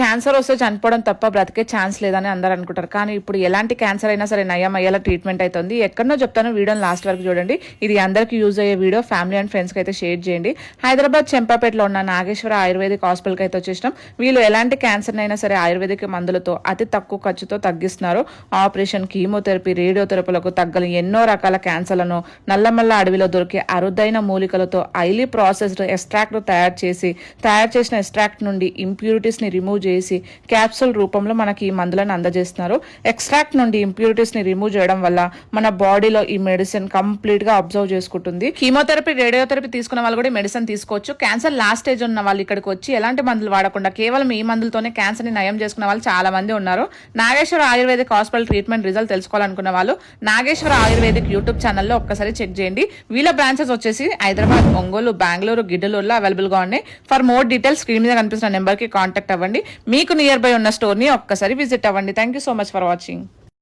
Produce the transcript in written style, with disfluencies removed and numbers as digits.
Cancer వస్తే చనిపోవడం తప్ప బ్రతికే ఛాన్స్ లేదని అందరూ అనుకుంటారు. కానీ ఇప్పుడు ఎలాంటి క్యాన్సర్ అయినా సరే నయం అయ్యేలా ట్రీట్మెంట్ అవుతుంది. ఎక్కడనో చెప్తాను, వీడియోని లాస్ట్ వరకు చూడండి. ఇది అందరికీ యూజ్ అయ్యే వీడియో. ఫ్యామిలీ అండ్ ఫ్రెండ్స్కి అయితే షేర్ చేయండి. హైదరాబాద్ చెంపాపేటలో ఉన్న నాగేశ్వర ఆయుర్వేదిక్ హాస్పిటల్కి అయితే వచ్చేసినాం. వీళ్ళు ఎలాంటి క్యాన్సర్ అయినా సరే ఆయుర్వేదిక్ మందులతో అతి తక్కువ ఖర్చుతో తగ్గిస్తున్నారు. ఆపరేషన్, కీమోథెరపీ, రేడియోథెరపీలకు తగ్గని ఎన్నో రకాల క్యాన్సర్లను నల్లమల్ల అడవిలో దొరికే అరుదైన మూలికలతో హైలీ ప్రాసెస్డ్ ఎక్స్ట్రాక్ట్ తయారు చేసిన ఎక్స్ట్రాక్ట్ నుండి ఇంప్యూరిటీస్ ని రిమూవ్ చేసి క్యాప్సూల్ రూపంలో మనకి ఈ మందులను అందజేస్తున్నారు. ఎక్స్ట్రాక్ట్ నుండి ఇంప్యూరిటీస్ ని రిమూవ్ చేయడం వల్ల మన బాడీలో ఈ మెడిసిన్ కంప్లీట్ గా అబ్జర్వ్ చేసుకుంటుంది. కీమోథెరపీ, రేడియోథెరపీ తీసుకున్న వాళ్ళు కూడా ఈ మెడిసిన్ తీసుకోవచ్చు. క్యాన్సర్ లాస్ట్ స్టేజ్ ఉన్న వాళ్ళు ఇక్కడికి వచ్చి ఎలాంటి మందులు వాడకుండా కేవలం ఈ మందులతోనే క్యాన్సర్ ని నయం చేసుకున్న వాళ్ళు చాలా మంది ఉన్నారు. Nageshwara ayurvedic hospital treatment result తెలుసుకోవాలనుకున్న వాళ్ళు నాగేశ్వర ఆయుర్వేదిక్ యూట్యూబ్ ఛానల్లో ఒక్కసారి చెక్ చేయండి. వీళ్ళ బ్రాంచెస్ వచ్చేసి హైదరాబాద్, ఒంగోలు, బెంగళూరు, గిడ్డలూరులో అవైలబుల్ గా ఉన్నాయి. ఫర్ మోర్ డీటెయిల్స్ స్క్రీన్ మీద కనిపిస్తున్న నెంబర్ కి కాంటాక్ట్ అవ్వండి. మీకు నియర్ బై ఉన్న స్టోర్ ని ఒక్కసారి విజిట్ అవ్వండి. Thank you so much for watching.